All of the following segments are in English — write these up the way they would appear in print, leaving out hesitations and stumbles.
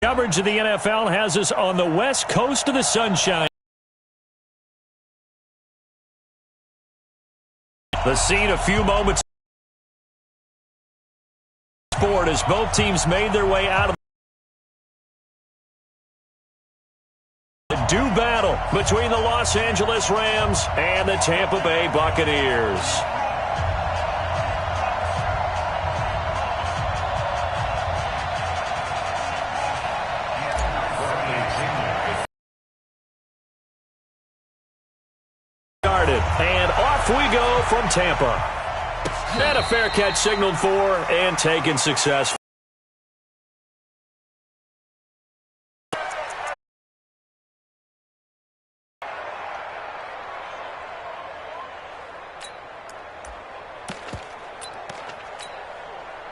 Coverage of the NFL has us on the west coast of the sunshine. The scene a few moments sport as both teams made their way out of the due battle between the Los Angeles Rams and the Tampa Bay Buccaneers. And off we go from Tampa. And a fair catch signaled for and taken successfully.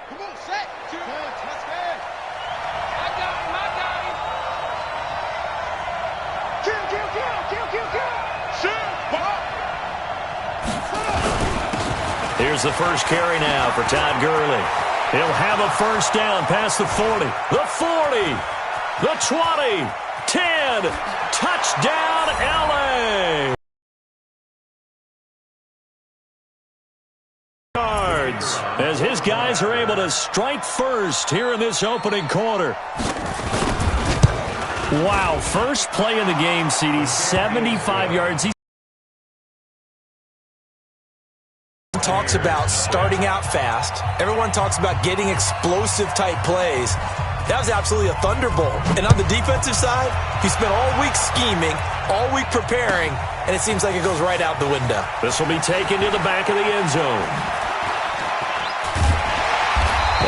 Come on, set. Two. Let's go. I got him. Kill. Shoot. Here's the first carry now for Todd Gurley. He'll have a first down past the 40, the 40, the 20, 10. Touchdown, L.A. Yards as his guys are able to strike first here in this opening quarter. Wow, first play of the game, CD, 75 yards. Talks about starting out fast. Everyone talks about getting explosive type plays. That was absolutely a thunderbolt. And on the defensive side, he spent all week scheming, all week preparing, and it seems like it goes right out the window. This will be taken to the back of the end zone.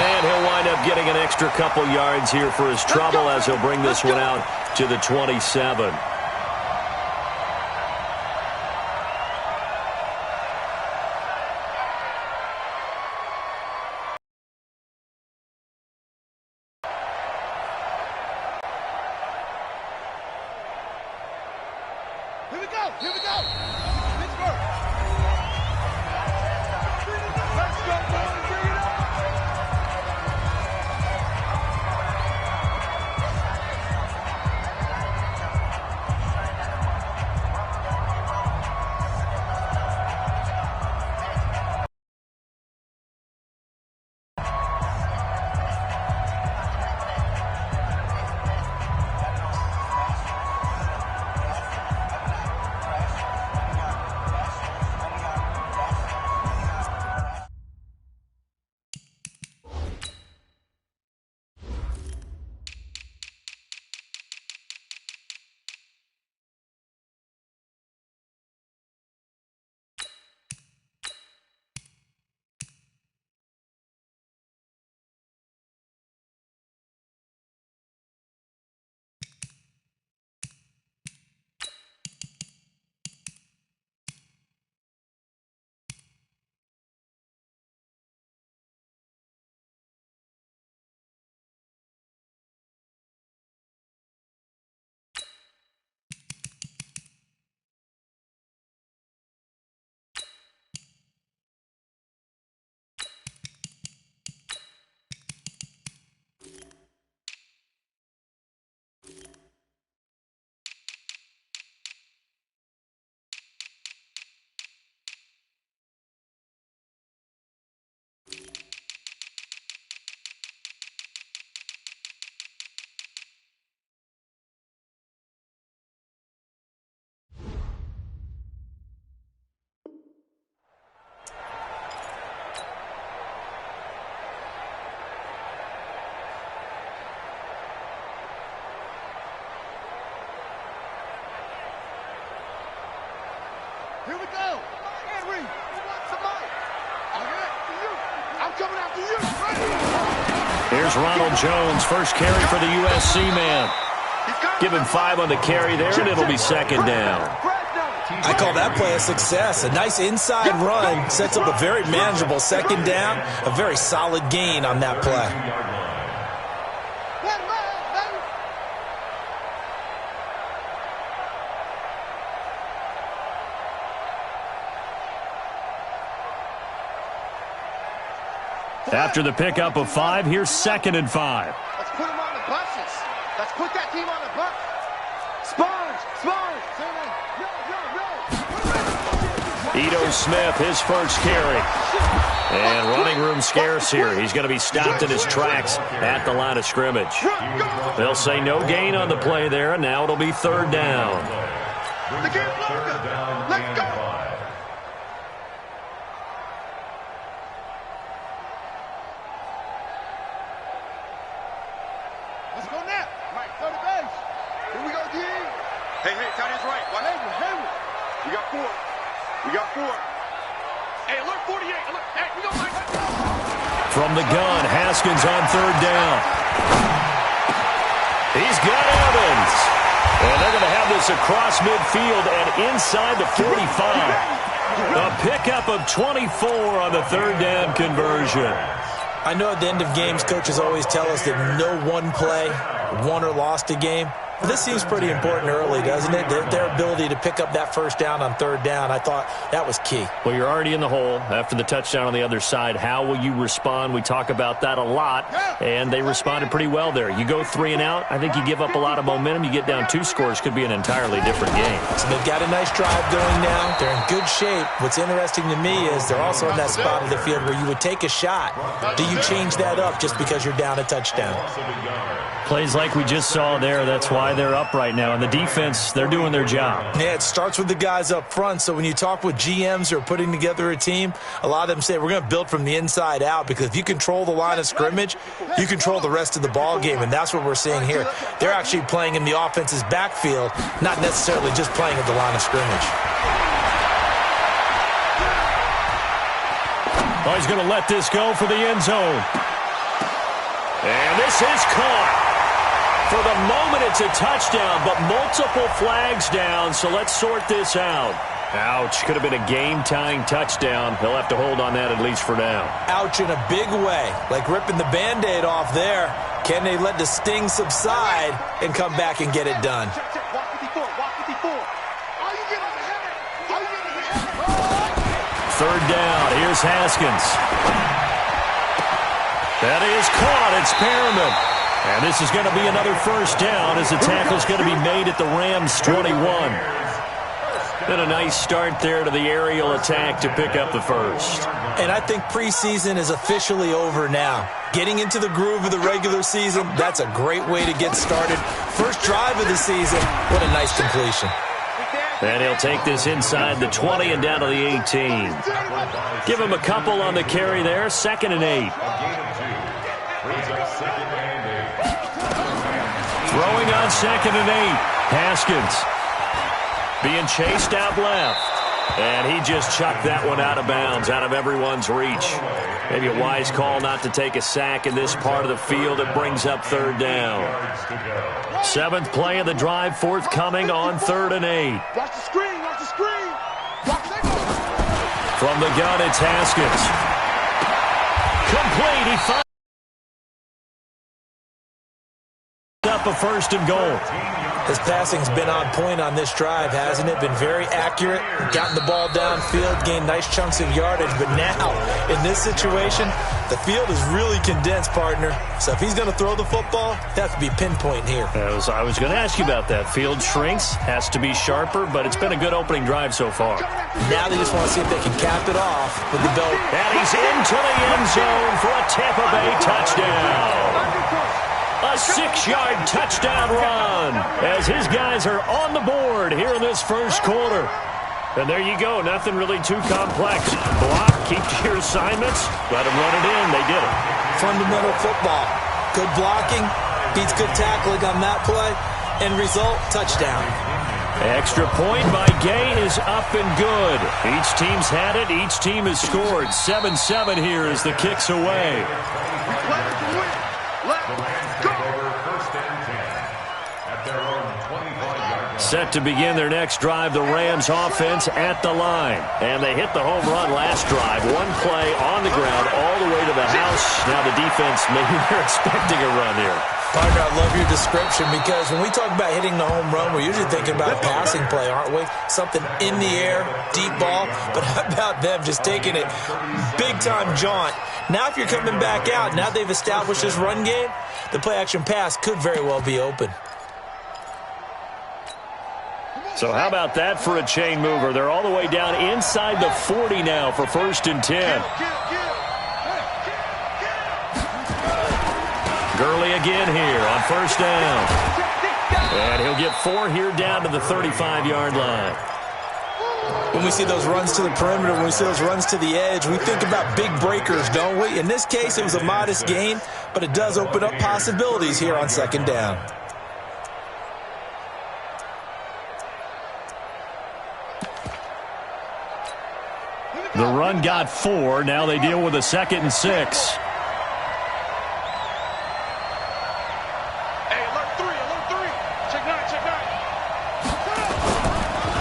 And he'll wind up getting an extra couple yards here for his trouble as he'll bring this one out to the 27. Here we go. Pittsburgh. Let's go, boys. Bring it up. Here we go. Henry, you want somebody? I'm coming after you. Right. Here's Ronald Jones, first carry for the USC man. Give him 5 on the carry there, and it'll be second down. I call that play a success. A nice inside run sets up a very manageable second down, a very solid gain on that play. After the pickup of 5, here's 2nd and 5. Let's put him on the buses. Let's put that team on the Bucs. Sponge. Ito Smith, his first carry. And running room scarce here. He's going to be stopped in his tracks at the line of scrimmage. They'll say no gain on the play there, and now it'll be third down. The game's longer. Let's go. Let's go now. Right, throw the base. Here we go, D. Hey, tight end's right. What? Hayward. We got four. Hey, alert 48. Alert. Hey, we go right. From the gun, Haskins on third down. He's got Evans. And they're going to have this across midfield and inside the 45. A pickup of 24 on the third down conversion. I know at the end of games, coaches always tell us that no one play won or lost a game. But this seems pretty important early, doesn't it? Their ability to pick up that first down on third down, I thought that was key. Well, you're already in the hole after the touchdown on the other side. How will you respond? We talk about that a lot, and they responded pretty well there. You go 3 and out, I think you give up a lot of momentum. You get down 2 scores, could be an entirely different game. So they've got a nice drive going now. They're in good shape. What's interesting to me is they're also in that spot of the field where you would take a shot. Do you change that up just because you're down a touchdown? Plays like we just saw there, that's why they're up right now. And the defense, they're doing their job. Yeah, it starts with the guys up front. So when you talk with GMs who are putting together a team, a lot of them say we're going to build from the inside out, because if you control the line of scrimmage, you control the rest of the ball game, and that's what we're seeing here. They're actually playing in the offense's backfield, not necessarily just playing at the line of scrimmage. Oh, he's going to let this go for the end zone. And this is caught. For the moment, it's a touchdown, but multiple flags down, so let's sort this out. Ouch. Could have been a game-tying touchdown. He'll have to hold on that at least for now. Ouch in a big way, like ripping the Band-Aid off there. Can they let the sting subside and come back and get it done? Third down. Here's Haskins. That is caught. It's Perriman. And this is going to be another first down as the tackle's going to be made at the Rams' 21. And a nice start there to the aerial attack to pick up the first. And I think preseason is officially over now. Getting into the groove of the regular season, that's a great way to get started. First drive of the season, what a nice completion. And he'll take this inside the 20 and down to the 18. Give him a couple on the carry there, 2nd and 8. Throwing on 2nd and 8. Haskins being chased out left. And he just chucked that one out of bounds, out of everyone's reach. Maybe a wise call not to take a sack in this part of the field. It brings up third down. 7th play of the drive, forthcoming on 3rd and 8. Watch the screen. Watch the screen. From the gun, it's Haskins. Complete. He finds up a 1st and goal. His passing's been on point on this drive, hasn't it? Been very accurate, gotten the ball downfield, gained nice chunks of yardage. But now, in this situation, the field is really condensed, partner. So if he's going to throw the football, that has to be pinpoint here. I was going to ask you about that. Field shrinks, has to be sharper, but it's been a good opening drive so far. Now they just want to see if they can cap it off with the belt. And he's into the end zone for a Tampa Bay touchdown. A 6-yard touchdown run as his guys are on the board here in this first quarter. And there you go. Nothing really too complex. Block, keep to your assignments, let them run it in. They did it. Fundamental football. Good blocking, beats good tackling on that play. End result, touchdown. Extra point by Gay is up and good. Each team's had it. Each team has scored. 7-7 here as the kick's away. Set to begin their next drive, the Rams offense at the line. And they hit the home run last drive. One play on the ground all the way to the house. Now the defense, maybe they're expecting a run here. Partner, I love your description because when we talk about hitting the home run, we're usually thinking about a passing play, aren't we? Something in the air, deep ball. But how about them just taking it big-time jaunt? Now if you're coming back out, now they've established this run game, the play-action pass could very well be open. So how about that for a chain mover? They're all the way down inside the 40 now for 1st and 10. Gurley again here on 1st down. And he'll get 4 here down to the 35-yard line. When we see those runs to the perimeter, when we see those runs to the edge, we think about big breakers, don't we? In this case, it was a modest gain, but it does open up possibilities here on 2nd down. The run got 4. Now they deal with a 2nd and 6.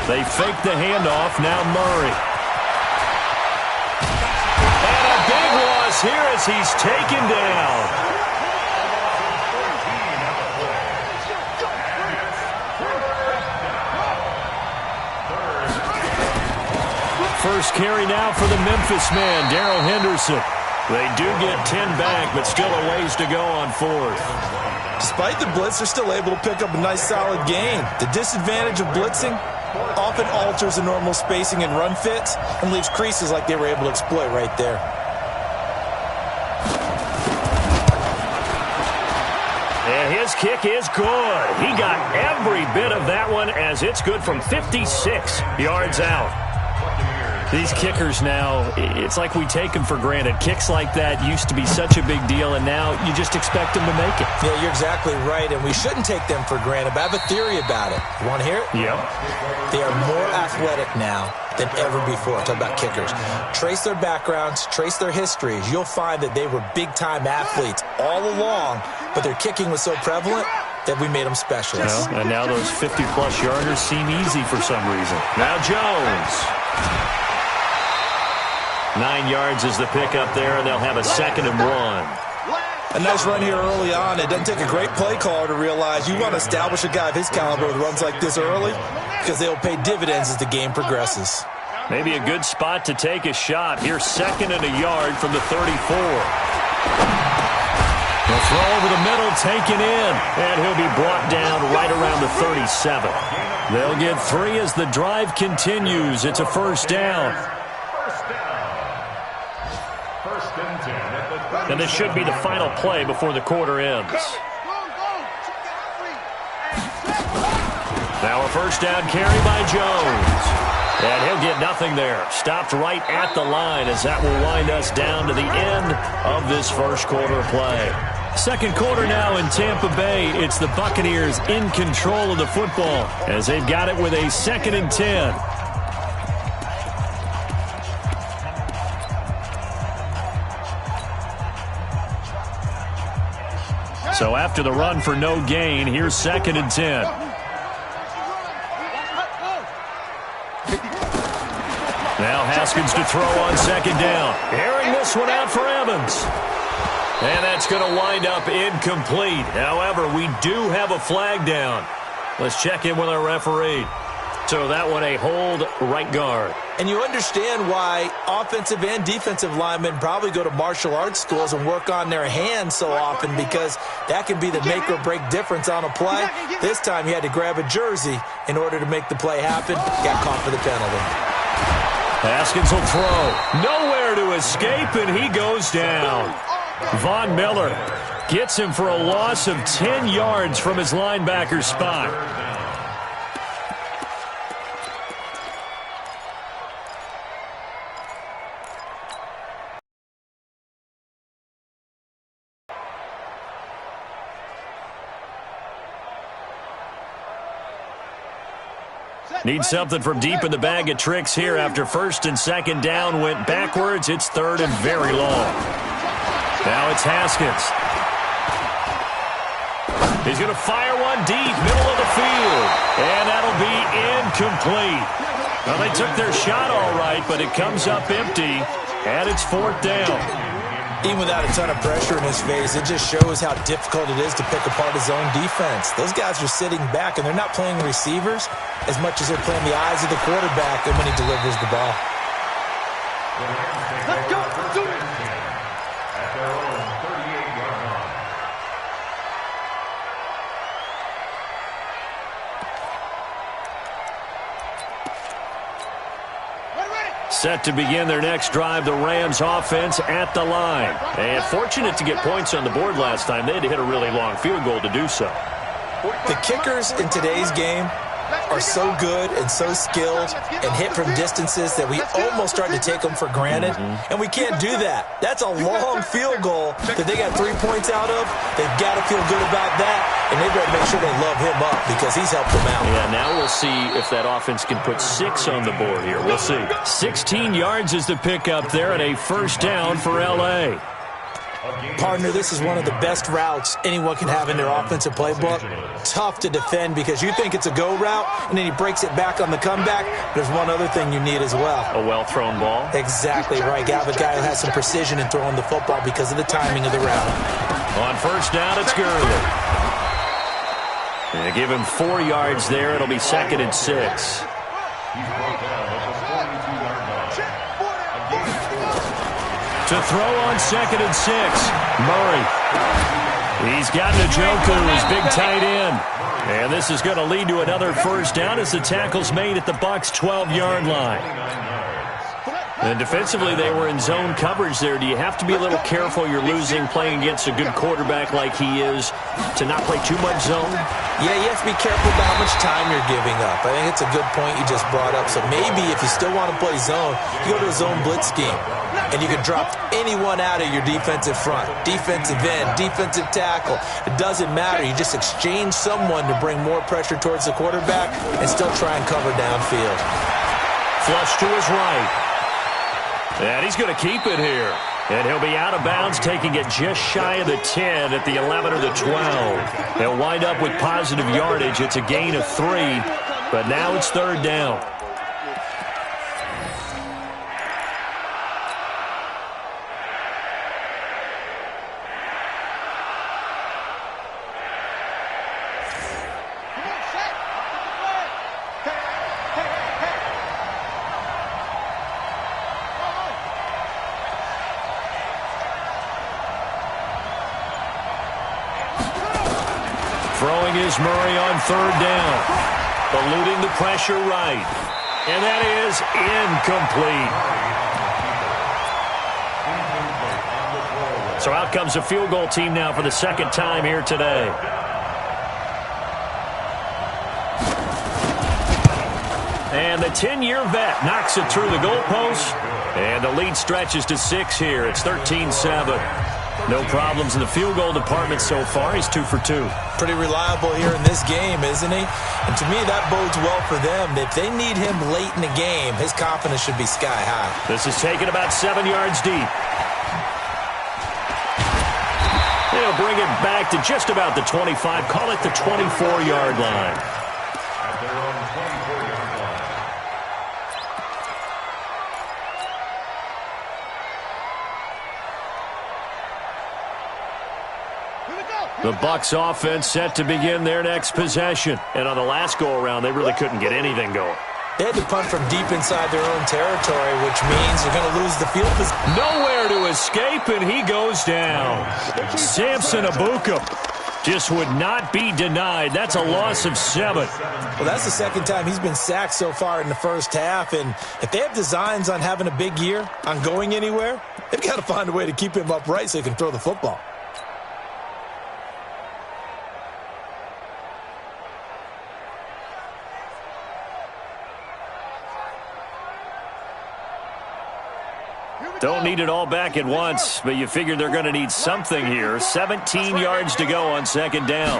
They fake the handoff. Now Murray. And a big loss here as he's taken down. First carry now for the Memphis man, Darrell Henderson. They do get 10 back, but still a ways to go on 4th. Despite the blitz, they're still able to pick up a nice solid gain. The disadvantage of blitzing often alters the normal spacing and run fits and leaves creases like they were able to exploit right there. And his kick is good. He got every bit of that one as it's good from 56 yards out. These kickers now, it's like we take them for granted. Kicks like that used to be such a big deal, and now you just expect them to make it. Yeah, you're exactly right, and we shouldn't take them for granted, but I have a theory about it. You want to hear it? Yep. They are more athletic now than ever before. Talk about kickers. Trace their backgrounds, trace their histories. You'll find that they were big-time athletes all along, but their kicking was so prevalent that we made them specialists. And now those 50-plus yarders seem easy for some reason. Now Jones. 9 yards is the pickup there, and they'll have a 2nd and 1. A nice run here early on. It doesn't take a great play caller to realize you want to establish a guy of his caliber with runs like this early because they'll pay dividends as the game progresses. Maybe a good spot to take a shot. Here's 2nd and a yard from the 34. He'll throw over the middle, taken in, and he'll be brought down right around the 37. They'll get 3 as the drive continues. It's a 1st down. And this should be the final play before the quarter ends. Now a 1st down carry by Jones. And he'll get nothing there. Stopped right at the line as that will wind us down to the end of this 1st quarter play. 2nd quarter now in Tampa Bay. It's the Buccaneers in control of the football as they've got it with a 2nd and 10. So after the run for no gain, here's 2nd and 10. Now Haskins to throw on 2nd down. Airing this one out for Evans. And that's going to wind up incomplete. However, we do have a flag down. Let's check in with our referee. So that one a hold, right guard. And you understand why offensive and defensive linemen probably go to martial arts schools and work on their hands so often because that can be the make or break difference on a play. This time he had to grab a jersey in order to make the play happen. Got caught for the penalty. Haskins will throw. Nowhere to escape, and he goes down. Von Miller gets him for a loss of 10 yards from his linebacker spot. Need something from deep in the bag of tricks here after 1st and 2nd down went backwards. It's 3rd and very long. Now it's Haskins. He's going to fire one deep, middle of the field. And that'll be incomplete. Well, they took their shot all right, but it comes up empty. And it's 4th down. Even without a ton of pressure in his face, it just shows how difficult it is to pick apart his own defense. Those guys are sitting back, and they're not playing receivers as much as they're playing the eyes of the quarterback when he delivers the ball. Let's go. Let's do it. At their own 38-yard line. Set to begin their next drive, the Rams offense at the line. And fortunate to get points on the board last time. They had to hit a really long field goal to do so. The kickers in today's game are so good and so skilled and hit from distances that we almost start to take them for granted. And we can't do that. That's a long field goal that they got 3 points out of. They've got to feel good about that, and they better make sure they love him up because he's helped them out. Yeah, now we'll see if that offense can put 6 on the board here. We'll see. 16 yards is the pickup there and a first down for L.A. Partner, this is one of the best routes anyone can have in their offensive playbook. Tough to defend because you think it's a go route, and then he breaks it back on the comeback. There's one other thing you need as well. A well-thrown ball? Exactly right. You have a guy who has some precision in throwing the football because of the timing of the route. On first down, it's Gurley. And give him 4 yards there. It'll be 2nd and 6. To throw on 2nd and 6, Murray. He's got Njoku, his big tight end. And this is going to lead to another first down as the tackle's made at the Bucs' 12-yard line. And defensively, they were in zone coverage there. Do you have to be a little careful you're losing playing against a good quarterback like he is to not play too much zone? Yeah, you have to be careful about how much time you're giving up. I think it's a good point you just brought up. So maybe if you still want to play zone, you go to a zone blitz scheme. And you can drop anyone out of your defensive front. Defensive end, defensive tackle. It doesn't matter. You just exchange someone to bring more pressure towards the quarterback and still try and cover downfield. Flush to his right. And he's going to keep it here. And he'll be out of bounds, taking it just shy of the 10 at the 11 or the 12. He'll wind up with positive yardage. It's a gain of 3, but now it's 3rd down. Throwing is Murray on 3rd down. Eluding the pressure right. And that is incomplete. So out comes a field goal team now for the 2nd time here today. And the 10-year vet knocks it through the goalpost. And the lead stretches to 6 here. It's 13-7. No problems in the field goal department so far. He's 2 for 2. Pretty reliable here in this game, isn't he? And to me, that bodes well for them. If they need him late in the game, his confidence should be sky high. This is taken about 7 yards deep. They'll bring it back to just about the 25. Call it the 24-yard line. At their own 24-yard line. The Bucs offense set to begin their next possession. And on the last go-around, they really couldn't get anything going. They had to punt from deep inside their own territory, which means they're going to lose the field position. Nowhere to escape, and he goes down. Samson Abuka just would not be denied. That's a loss of 7. Well, that's the 2nd time he's been sacked so far in the first half. And if they have designs on having a big year, on going anywhere, they've got to find a way to keep him upright so he can throw the football. Don't need it all back at once, but you figure they're going to need something here. 17 yards to go on 2nd down.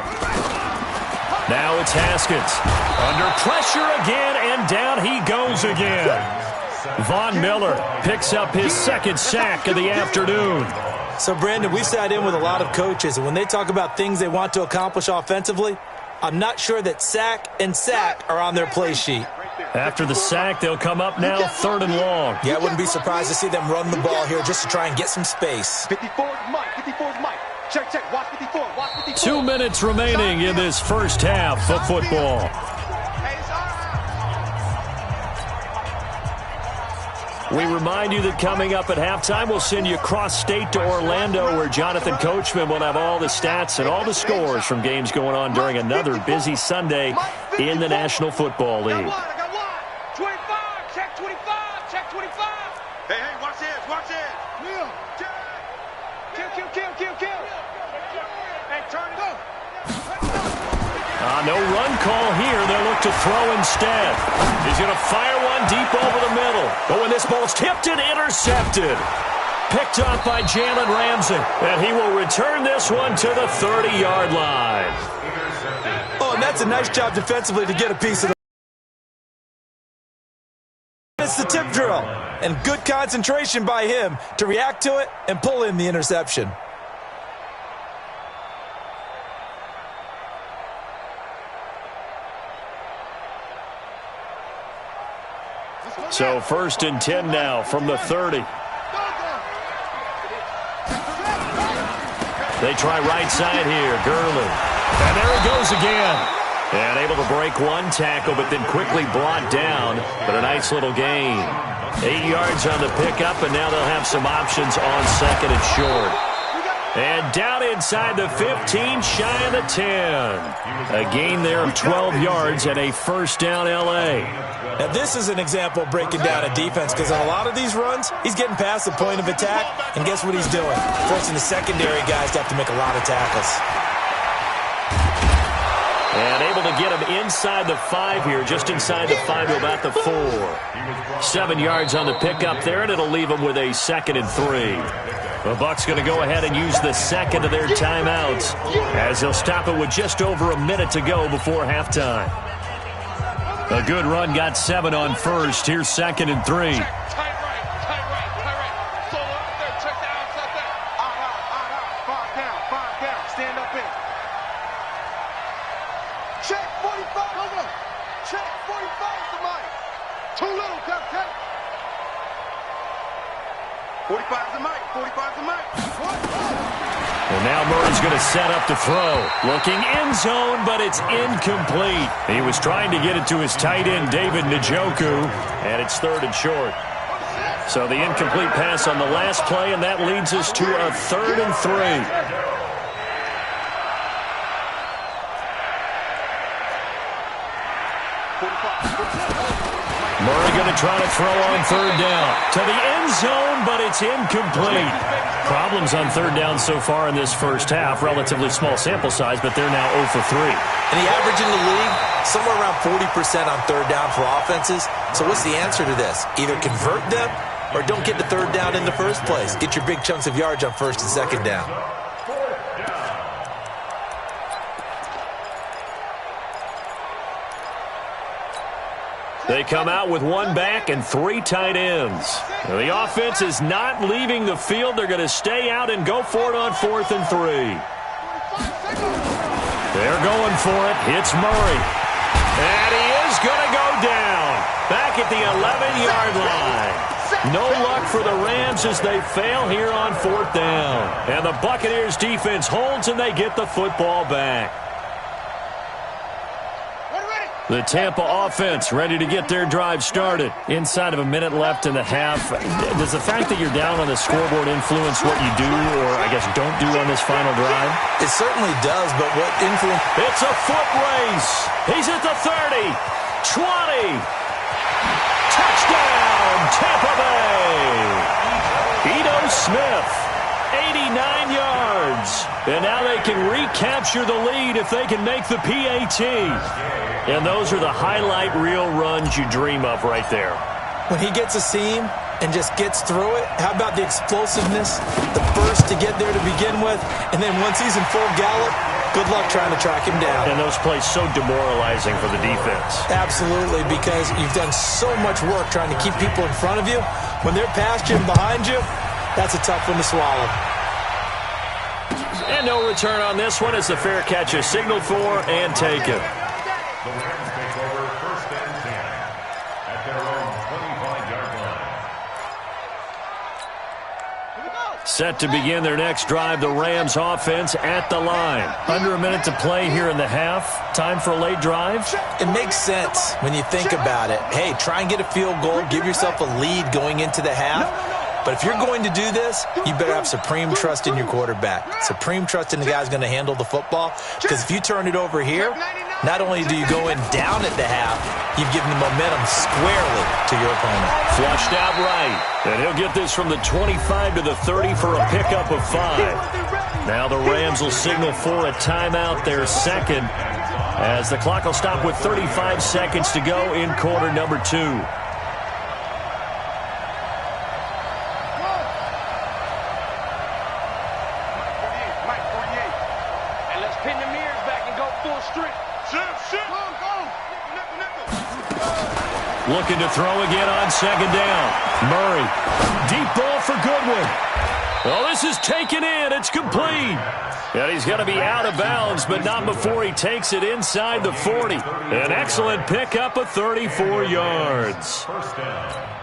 Now it's Haskins. Under pressure again, and down he goes again. Von Miller picks up his 2nd sack of the afternoon. So, Brandon, we've sat in with a lot of coaches, and when they talk about things they want to accomplish offensively, I'm not sure that sack and sack are on their play sheet. After the sack, they'll come up now 3rd and long. Yeah, I wouldn't be surprised to see them run the ball here just to try and get some space. 54 is Mike. 54 is Mike. Check, check. Watch 54. Watch 54. 2 minutes remaining in this first half of football. We remind you that coming up at halftime, we'll send you cross-state to Orlando, where Jonathan Coachman will have all the stats and all the scores from games going on during another busy Sunday in the National Football League. I got one. 25. Check 25. Check 25. Hey, watch this. Watch this. Kill. Hey, turn it up. No run call here. They'll look to throw instead. He's going to fire one deep over the middle. But when this ball's tipped and intercepted, picked up by Jalen Ramsey. And he will return this one to the 30-yard line. Oh, and that's a nice job defensively to get a piece of the... It's the tip drill. And good concentration by him to react to it and pull in the interception. So 1st and 10 now from the 30. They try right side here. Gurley. And there he goes again. And able to break one tackle, but then quickly brought down. But a nice little gain. 8 yards on the pickup, and now they'll have some options on 2nd and short. And down inside the 15, shy of the 10. A gain there of 12 yards and a first down L.A. Now, this is an example of breaking down a defense, because on a lot of these runs, he's getting past the point of attack, and guess what he's doing? Forcing the secondary guys to have to make a lot of tackles. And able to get him inside the 5 here, just inside the 5 to about the 4. 7 yards on the pickup there, and it'll leave him with a 2nd and 3. The Bucs going to go ahead and use the second of their timeouts, as they'll stop it with just over a minute to go before halftime. A good run, got 7 on first. Here's 2nd and 3. Tight right. Solo up there. Check the outside there. Out. 5 down. Stand up in. Check 45. Hold on. Check 45 to Mike. Too little, Captain. 45 to Mike. 45 to Mike. And now Murray's going to set up to throw. Looking end zone, but it's incomplete. He was trying to get it to his tight end, David Njoku, and it's 3rd and short. So the incomplete pass on the last play, and that leads us to a 3rd and 3. Murray going to try to throw on 3rd down. To the end zone, but it's incomplete. Problems on 3rd down so far in this first half. Relatively small sample size, but they're now 0 for 3. And the average in the league, somewhere around 40% on 3rd down for offenses. So what's the answer to this? Either convert them or don't get the 3rd down in the first place. Get your big chunks of yards on 1st and 2nd down. They come out with 1 back and 3 tight ends. The offense is not leaving the field. They're going to stay out and go for it on 4th and 3. They're going for it. It's Murray. And he is going to go down. Back at the 11-yard line. No luck for the Rams as they fail here on 4th down. And the Buccaneers defense holds and they get the football back. The Tampa offense ready to get their drive started. Inside of a minute left in the half. Does the fact that you're down on the scoreboard influence what you do, or I guess don't do on this final drive? It certainly does, but what influence? It's a foot race. He's at the 30, 20. Touchdown, Tampa Bay. Ito Smith, 89 yards. And now they can recapture the lead if they can make the PAT. And those are the highlight reel runs you dream of right there. When he gets a seam and just gets through it, how about the explosiveness, the burst to get there to begin with, and then once he's in full gallop, good luck trying to track him down. And those plays so demoralizing for the defense. Absolutely, because you've done so much work trying to keep people in front of you. When they're past you and behind you, that's a tough one to swallow. And no return on this one as the fair catch is signaled for and taken. The Rams take over 1st and 10. Set to begin their next drive, the Rams offense at the line. Under a minute to play here in the half. Time for a late drive? It makes sense when you think about it. Hey, try and get a field goal. Give yourself a lead going into the half. But if you're going to do this, you better have supreme trust in your quarterback. Supreme trust in the guy who's going to handle the football. Because if you turn it over here, not only do you go in down at the half, you've given the momentum squarely to your opponent. Flushed out right. And he'll get this from the 25 to the 30 for a pickup of 5. Now the Rams will signal for a timeout, their second, as the clock will stop with 35 seconds to go in quarter number 2. Looking to throw again on second down. Murray. Deep ball for Goodwin. Well, this is taken in. It's complete. And he's going to be out of bounds, but not before he takes it inside the 40. An excellent pickup of 34 yards. First down.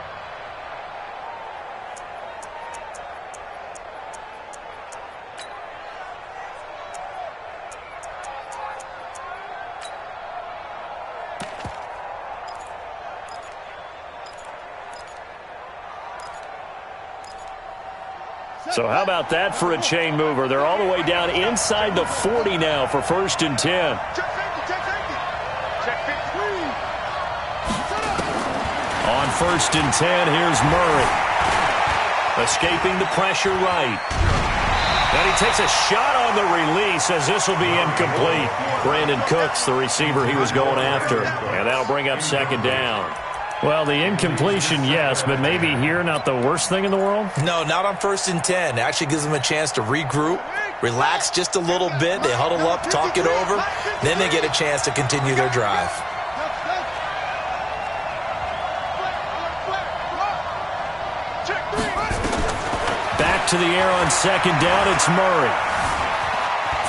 So how about that for a chain mover? They're all the way down inside the 40 now for 1st and 10. On 1st and 10, here's Murray. Escaping the pressure right. And he takes a shot on the release as this will be incomplete. Brandon Cooks, the receiver he was going after. And that'll bring up second down. Well, the incompletion, yes, but maybe here not the worst thing in the world? No, not on 1st and 10. It actually gives them a chance to regroup, relax just a little bit. They huddle up, talk it over. Then they get a chance to continue their drive. Back to the air on second down, it's Murray.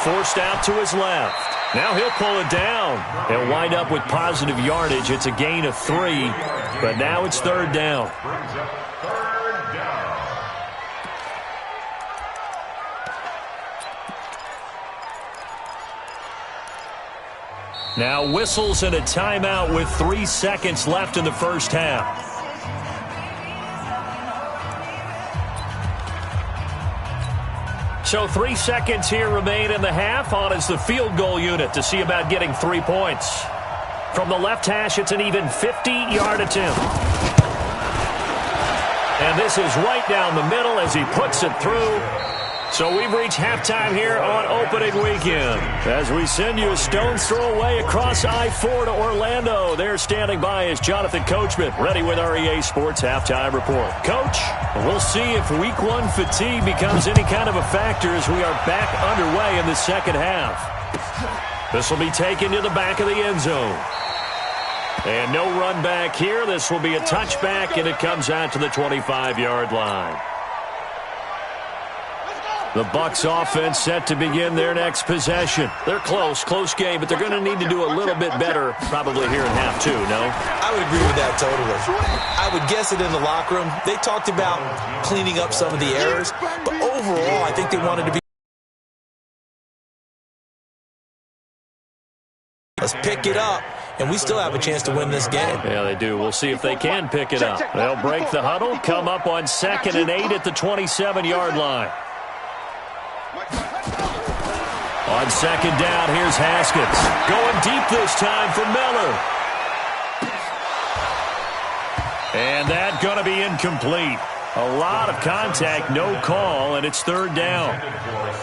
Forced out to his left. Now he'll pull it down. He'll wind up with positive yardage. It's a gain of 3, but now it's 3rd down. Brings up 3rd down. Now whistles and a timeout with 3 seconds left in the first half. So 3 seconds here remain in the half. On is the field goal unit to see about getting 3 points. From the left hash, it's an even 50-yard attempt. And this is right down the middle as he puts it through. So we've reached halftime here on opening weekend. As we send you a stone's throw away across I-4 to Orlando. There standing by is Jonathan Coachman, ready with our EA Sports Halftime Report. Coach, we'll see if Week 1 fatigue becomes any kind of a factor as we are back underway in the second half. This will be taken to the back of the end zone. And no run back here. This will be a touchback, and it comes out to the 25-yard line. The Bucs offense set to begin their next possession. They're close game, but they're going to need to do a little bit better probably here in half 2, no? I would agree with that totally. I would guess it in the locker room. They talked about cleaning up some of the errors, but overall I think they wanted to be. Let's pick it up, and we still have a chance to win this game. Yeah, they do. We'll see if they can pick it up. They'll break the huddle, come up on 2nd and 8 at the 27-yard line. On second down, here's Haskins. Going deep this time for Miller. And that going to be incomplete. A lot of contact, no call, and it's 3rd down.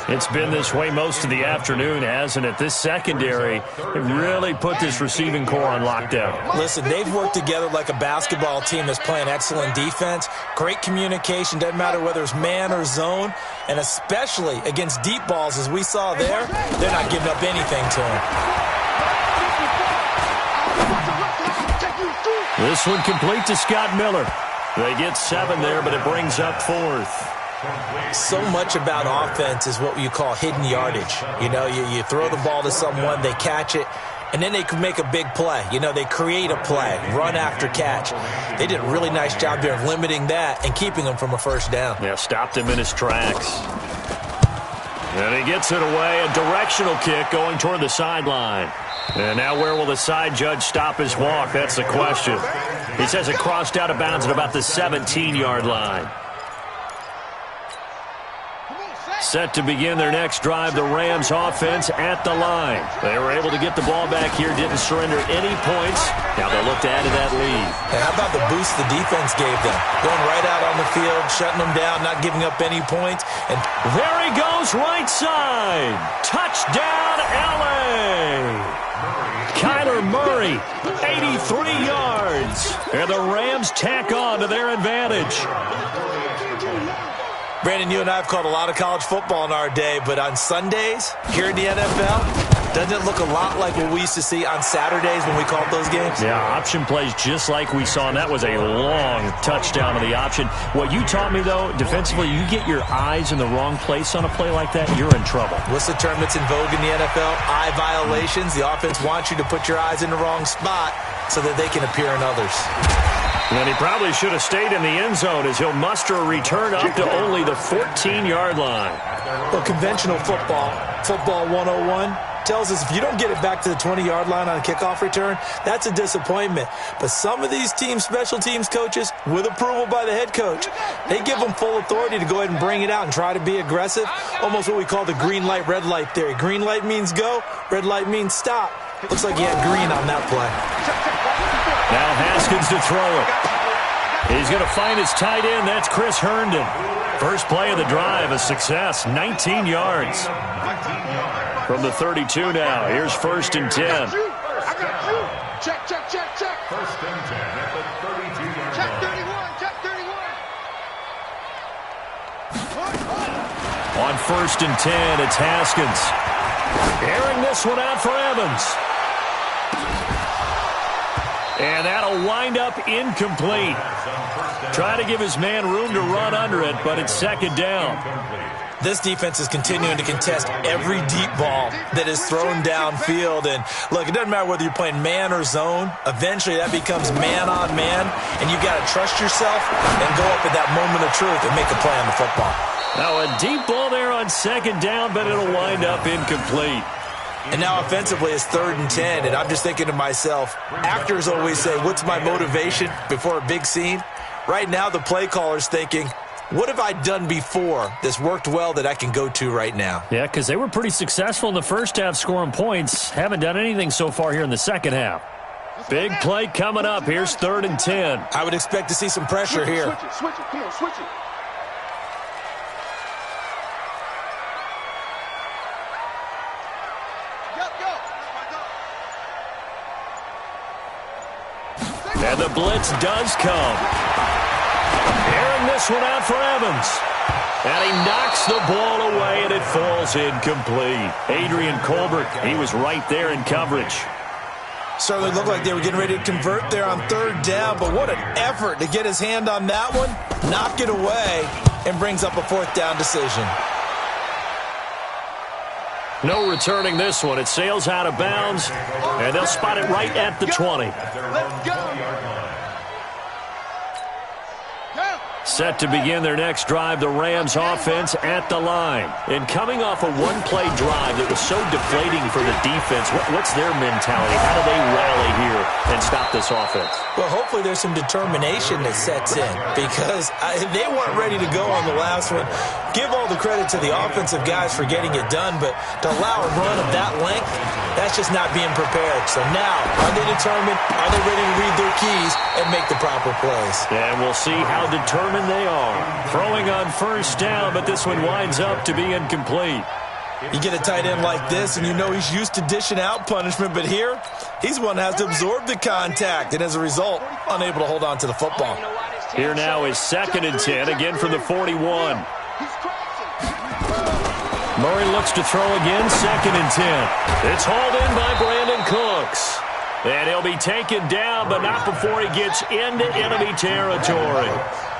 It's been this way most of the afternoon, hasn't it? This secondary really put this receiving core on lockdown. Listen, they've worked together like a basketball team that's playing excellent defense. Great communication, doesn't matter whether it's man or zone, and especially against deep balls, as we saw there, they're not giving up anything to them. This one complete to Scott Miller. They get 7 there, but it brings up 4th. So much about offense is what you call hidden yardage. You know, you throw the ball to someone, they catch it, and then they can make a big play. You know, they create a play, run after catch. They did a really nice job there of limiting that and keeping him from a first down. Yeah, stopped him in his tracks. And he gets it away, a directional kick going toward the sideline. And now where will the side judge stop his walk? That's the question. He says it crossed out of bounds at about the 17-yard line. Set to begin their next drive, the Rams offense at the line. They were able to get the ball back here, didn't surrender any points. Now they'll look to add to that lead. Hey, how about the boost the defense gave them? Going right out on the field, shutting them down, not giving up any points. And there he goes, right side. Touchdown, L.A. Kyler Murray, 83 yards. And the Rams tack on to their advantage. Brandon, you and I have called a lot of college football in our day, but on Sundays here in the NFL, doesn't it look a lot like what we used to see on Saturdays when we called those games? Yeah, option plays just like we saw, and that was a long touchdown of the option. What you taught me, though, defensively, you get your eyes in the wrong place on a play like that, you're in trouble. What's the term that's in vogue in the NFL? Eye violations. The offense wants you to put your eyes in the wrong spot so that they can appear in others. And he probably should have stayed in the end zone as he'll muster a return up to only the 14-yard line. Well, conventional football 101, tells us if you don't get it back to the 20-yard line on a kickoff return, that's a disappointment. But some of these special teams coaches, with approval by the head coach, they give them full authority to go ahead and bring it out and try to be aggressive, almost what we call the green light, red light theory. Green light means go, red light means stop. Looks like he had green on that play. Now Haskins to throw it. He's going to find his tight end. That's Chris Herndon. First play of the drive, a success, 19 yards. From the 32 now, here's 1st and 10. I got you. Check. First and 10 at the 32-yard Check line. 31, check 31. On 1st and 10, it's Haskins. Airing this one out for Evans. And that'll wind up incomplete. Try to give his man room to run under it, but it's 2nd down. This defense is continuing to contest every deep ball that is thrown downfield. And, look, it doesn't matter whether you're playing man or zone. Eventually, that becomes man-on-man, and you've got to trust yourself and go up at that moment of truth and make a play on the football. Now, a deep ball there on 2nd down, but it'll wind up incomplete. And now offensively it's 3rd and 10, and I'm just thinking to myself, actors always say, what's my motivation before a big scene? Right now the play caller's thinking, what have I done before that's worked well that I can go to right now? Yeah, because they were pretty successful in the first half scoring points. Haven't done anything so far here in the second half. Big play coming up. Here's 3rd and 10. I would expect to see some pressure here. Switch it. Come on, switch it. And the blitz does come. Airing this one out for Evans. And he knocks the ball away, and it falls incomplete. Adrian Colbert, he was right there in coverage. Certainly looked like they were getting ready to convert there on 3rd down, but what an effort to get his hand on that one, knock it away, and brings up a 4th down decision. No returning this one. It sails out of bounds, and they'll spot it right at the 20. Let's go. Set to begin their next drive, the Rams offense at the line. And coming off a one-play drive that was so deflating for the defense, what's their mentality? How do they rally here and stop this offense? Well, hopefully there's some determination that sets in because they weren't ready to go on the last one. Give all the credit to the offensive guys for getting it done, but to allow a run of that length, that's just not being prepared. So now, are they determined? Are they ready to read their keys and make the proper plays? And we'll see how determined they are. Throwing on 1st down, but this one winds up to be incomplete. You get a tight end like this, and you know he's used to dishing out punishment, but here, he's one that has to absorb the contact, and as a result, unable to hold on to the football. Here now is 2nd and 10, again from the 41. Murray looks to throw again, 2nd and 10. It's hauled in by Brandon Cooks. And he'll be taken down, but not before he gets into enemy territory.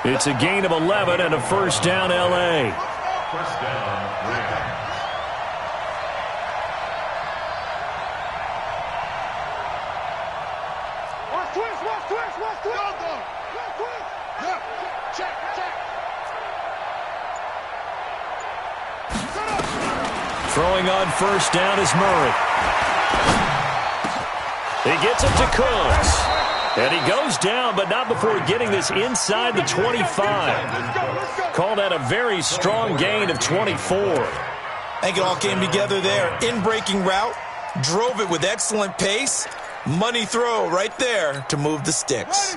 It's a gain of 11 and a 1st down, L.A. First down, Rams. Throwing on first down is Murray. He gets it to Cooks. And he goes down, but not before getting this inside the 25. Call that a very strong gain of 24. I think it all came together there. In-breaking route, drove it with excellent pace. Money throw right there to move the sticks.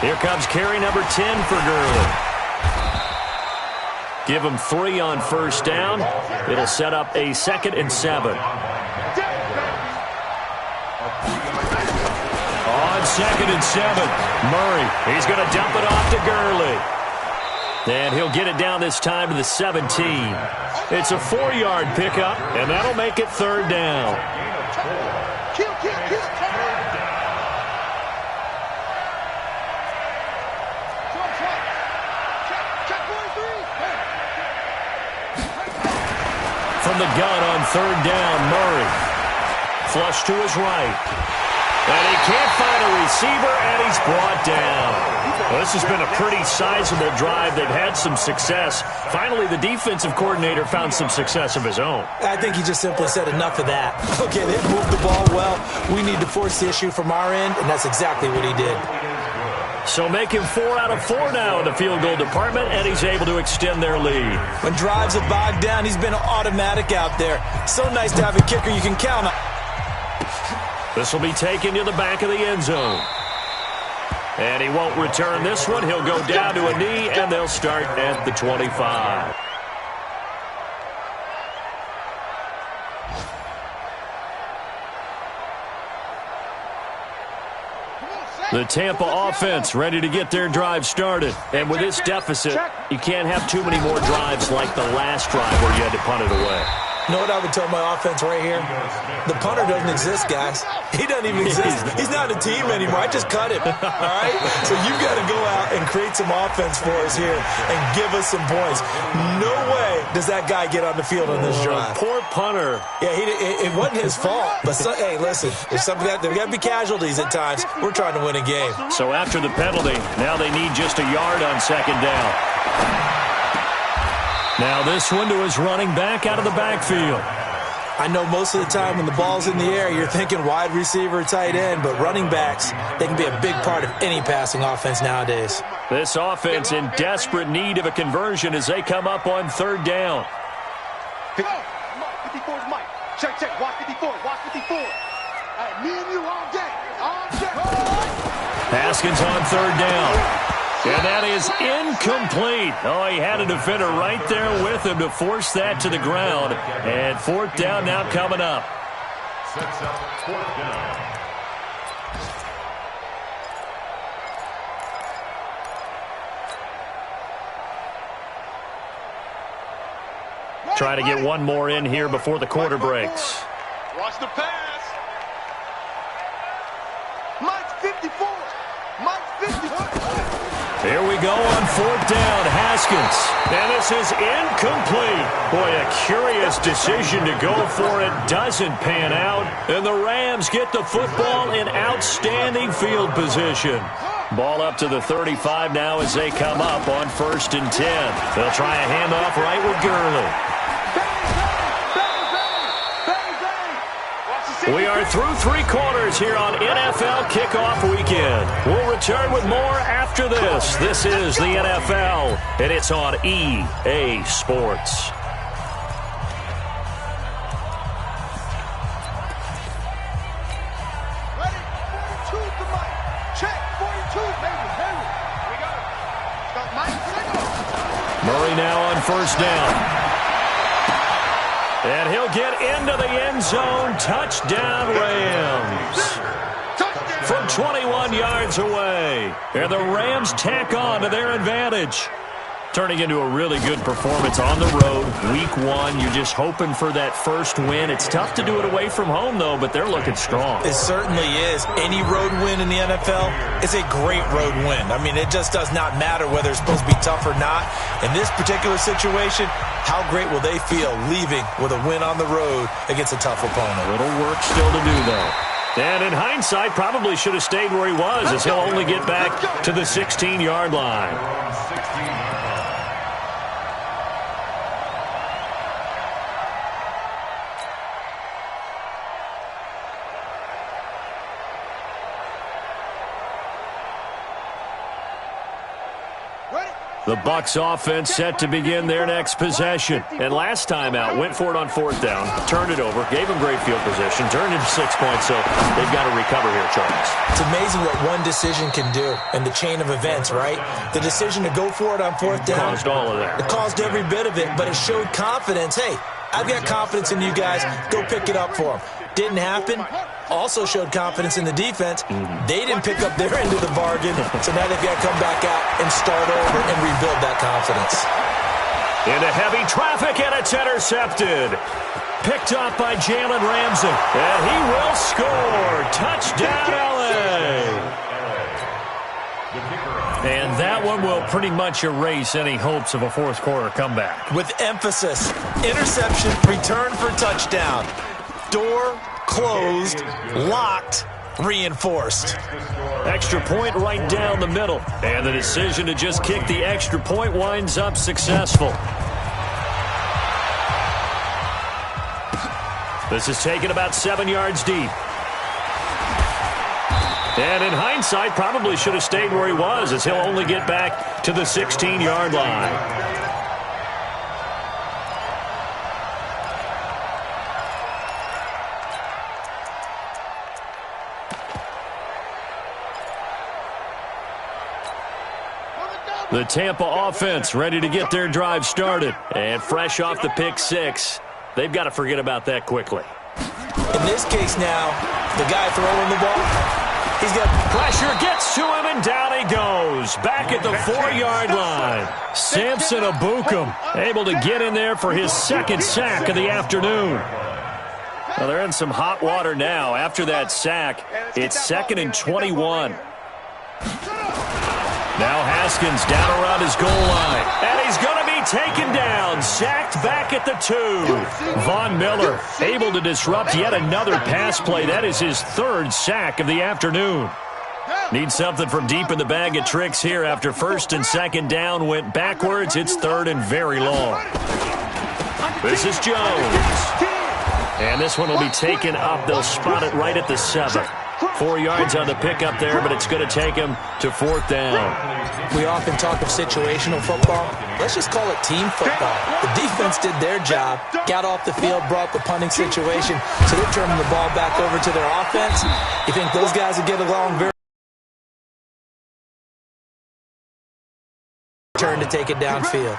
Here comes carry number 10 for Gurley. Give him 3 on first down. It'll set up a 2nd and 7. On 2nd and 7, Murray. He's going to dump it off to Gurley. And he'll get it down this time to the 17. It's a 4-yard pickup, and that'll make it 3rd down. From the gun on 3rd down, Murray. Flush to his right. And he can't find a receiver, and he's brought down. Well, this has been a pretty sizable drive. They've had some success. Finally, the defensive coordinator found some success of his own. I think he just simply said enough of that. Okay, they've moved the ball well. We need to force the issue from our end, and that's exactly what he did. So make him 4 out of 4 now in the field goal department, and he's able to extend their lead. When drives have bogged down, he's been automatic out there. So nice to have a kicker you can count on. This will be taken to the back of the end zone. And he won't return this one. He'll go down to a knee, and they'll start at the 25. The Tampa offense ready to get their drive started. And with this deficit, you can't have too many more drives like the last drive where you had to punt it away. You know what I would tell my offense right here? The punter doesn't exist, guys. He doesn't even exist. He's not a team anymore. I just cut him. All right? So you've got to go out and create some offense for us here and give us some points. No way does that guy get on the field on this drive. Poor punter. Yeah, it wasn't his fault. But, hey, listen, there's got to be casualties at times. We're trying to win a game. So after the penalty, now they need just a yard on 2nd down. Now this one to his running back out of the backfield. I know most of the time when the ball's in the air, you're thinking wide receiver, tight end, but running backs, they can be a big part of any passing offense nowadays. This offense in desperate need of a conversion as they come up on 3rd down. 54 is Mike. Check, watch 54, watch 54. All right, me and you all day. Haskins on 3rd down. And that is incomplete. Oh, he had a defender right there with him to force that to the ground. And 4th down now coming up. Sets up 4th down. Trying to get one more in here before the quarter breaks. Watch the pass. Mike's 54. Mike's 54. Here we go on 4th down, Haskins. And this is incomplete. Boy, a curious decision to go for it. Doesn't pan out. And the Rams get the football in outstanding field position. Ball up to the 35 now as they come up on 1st and 10. They'll try a handoff right with Gurley. We are through 3 quarters here on NFL Kickoff Weekend. We'll return with more after this. This is the NFL, and it's on EA Sports. Ready? 42 to Mike. Check. 42, baby. Here we go. Start Mike. Murray now on 1st down. And he'll get into the end zone. Touchdown, Rams. From 21 yards away. And the Rams tack on to their advantage. Turning into a really good performance on the road. Week 1, you're just hoping for that first win. It's tough to do it away from home, though, but they're looking strong. It certainly is. Any road win in the NFL is a great road win. I mean, it just does not matter whether it's supposed to be tough or not. In this particular situation, how great will they feel leaving with a win on the road against a tough opponent? A little work still to do, though. And in hindsight, probably should have stayed where he was, as he'll only get back to the 16-yard line. The Bucs offense set to begin their next possession. And last time out, went for it on 4th down, turned it over, gave them great field position, turned into 6 points, so they've got to recover here, Charles. It's amazing what one decision can do in the chain of events, right? The decision to go for it on 4th down. Caused all of that. It caused every bit of it, but it showed confidence. Hey, I've got confidence in you guys. Go pick it up for them. Didn't happen. Also showed confidence in the defense. They didn't pick up their end of the bargain, so now they've got to come back out and start over and rebuild that confidence. Into heavy traffic, and it's intercepted. Picked up by Jalen Ramsey, and he will score. Touchdown, L.A. And that one will pretty much erase any hopes of a fourth-quarter comeback. With emphasis, interception, return for touchdown. Door closed, locked, reinforced. Extra point right down the middle. And the decision to just kick the extra point winds up successful. This is taken about 7 yards deep. And in hindsight, probably should have stayed where he was, as he'll only get back to the 16-yard line. The Tampa offense ready to get their drive started. And fresh off the pick 6, they've got to forget about that quickly. In this case now, the guy throwing the ball, he's got pressure, gets to him, and down he goes. Back at the 4-yard line. Samson Abukum able to get in there for his 2nd sack of the afternoon. Well, they're in some hot water now. After that sack, it's 2nd and 21. Now Haskins down around his goal line. And he's going to be taken down. Sacked back at the 2. Von Miller able to disrupt yet another pass play. That is his 3rd sack of the afternoon. Needs something from deep in the bag of tricks here after 1st and 2nd down went backwards. It's 3rd and very long. This is Jones. And this one will be taken up. They'll spot it right at the 7. 4 yards on the pickup there, but it's going to take him to 4th down. We often talk of situational football. Let's just call it team football. The defense did their job, got off the field, brought the punting situation, so they're turning the ball back over to their offense. You think those guys will get along very turn to take it downfield.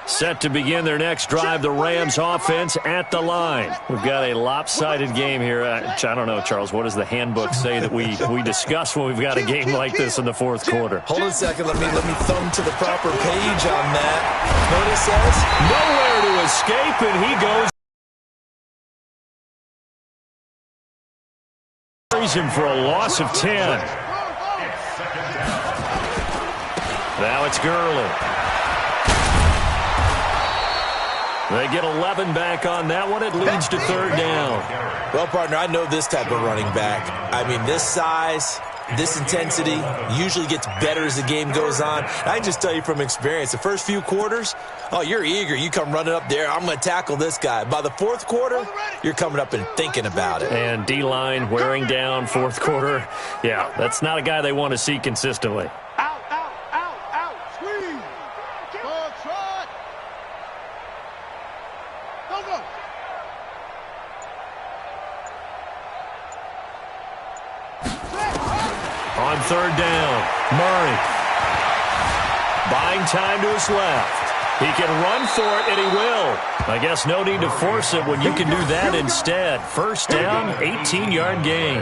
Set to begin their next drive, the Rams offense at the line. We've got a lopsided game here. I don't know, Charles, what does the handbook say that we discuss when we've got a game like this in the 4th quarter? Hold on a second. Let me thumb to the proper page on that. Notice says nowhere to escape, and he goes. Him for a loss of 10. Now it's Gurley. They get 11 back on that one. It leads to 3rd down. Well, partner, I know this type of running back. I mean, this size, this intensity usually gets better as the game goes on. I can just tell you from experience, the first few quarters, oh, you're eager. You come running up there, I'm going to tackle this guy. By the 4th quarter, you're coming up and thinking about it. And D-line wearing down 4th quarter. Yeah, that's not a guy they want to see consistently. On 3rd down, Murray. Buying time to his left. He can run for it, and he will. I guess no need to force it when you can do that instead. 1st down, 18-yard gain.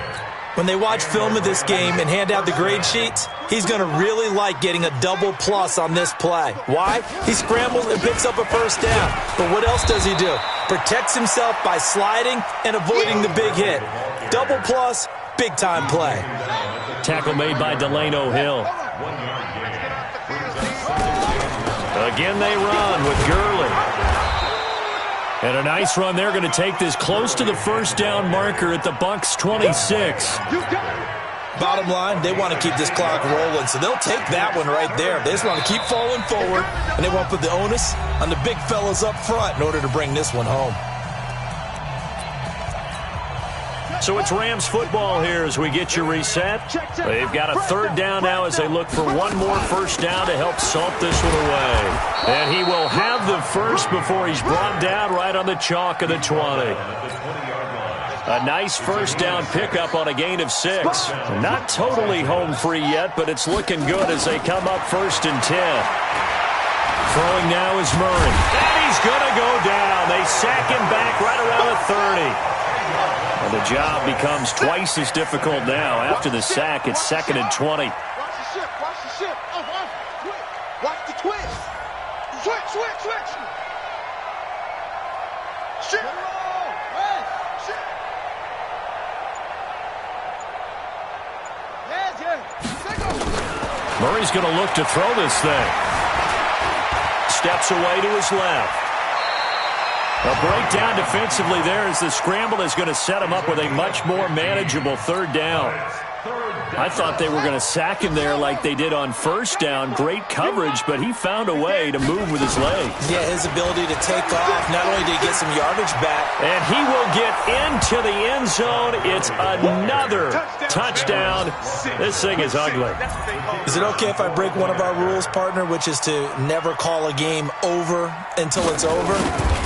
When they watch film of this game and hand out the grade sheets, he's going to really like getting a double plus on this play. Why? He scrambles and picks up a 1st down. But what else does he do? Protects himself by sliding and avoiding the big hit. Double plus, big-time play. Tackle made by Delano Hill. Again they run with Gurley. And a nice run. They're going to take this close to the 1st down marker at the Bucs 26. Bottom line, they want to keep this clock rolling, so they'll take that one right there. They just want to keep falling forward, and they want to put the onus on the big fellas up front in order to bring this one home. So it's Rams football here as we get you reset. They've got a third down now as they look for one more first down to help salt this one away. And he will have the first before he's brought down right on the chalk of the 20. A nice first down pickup on a gain of 6. Not totally home free yet, but it's looking good as they come up 1st and 10. Throwing now is Murray. And he's going to go down. They sack him back right around the 30. And the job becomes twice as difficult now. After the sack, it's 2nd and 20. Watch the shift. Watch the shift. Oh, watch the twist. Switch. Shift. Shift. Murray's going to look to throw this thing. Steps away to his left. A breakdown defensively there as the scramble is going to set him up with a much more manageable third down. I thought they were going to sack him there like they did on first down. Great coverage, but he found a way to move with his legs. Yeah, his ability to take off, not only did he get some yardage back. And he will get into the end zone. It's another touchdown. This thing is ugly. Is it okay if I break one of our rules, partner, which is to never call a game over until it's over?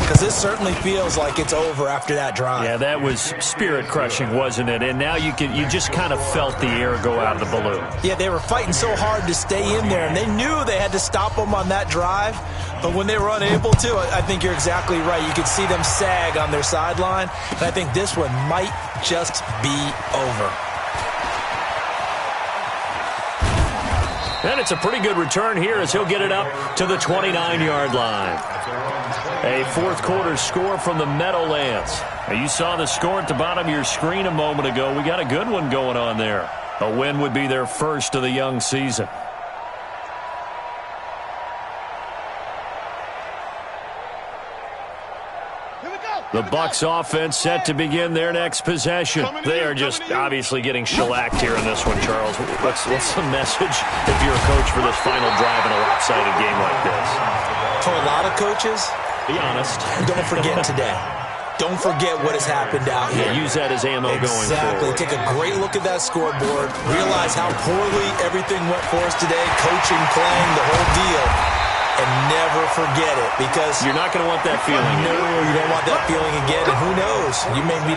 Because this certainly feels like it's over after that drive. Yeah, that was spirit-crushing, wasn't it? And now you just kind of felt the air go out of the balloon. Yeah, they were fighting so hard to stay in there, and they knew they had to stop them on that drive. But when they were unable to, I think you're exactly right. You could see them sag on their sideline, and I think this one might just be over. And it's a pretty good return here as he'll get it up to the 29-yard line. A fourth quarter score from the Meadowlands. Now, you saw the score at the bottom of your screen a moment ago. We got a good one going on there. A win would be their first of the young season. The Bucs offense set to begin their next possession. They are just obviously getting shellacked here in this one, Charles. What's the message if you're a coach for this final drive in a lopsided game like this? For a lot of coaches, be honest. Don't forget today. Don't forget what has happened out here. Yeah, use that as ammo going forward. Exactly. Take a great look at that scoreboard. Realize how poorly everything went for us today. Coaching, playing, the whole deal. And never forget it, because you're not going to want that feeling. No, you don't want that feeling again. And who knows? You may be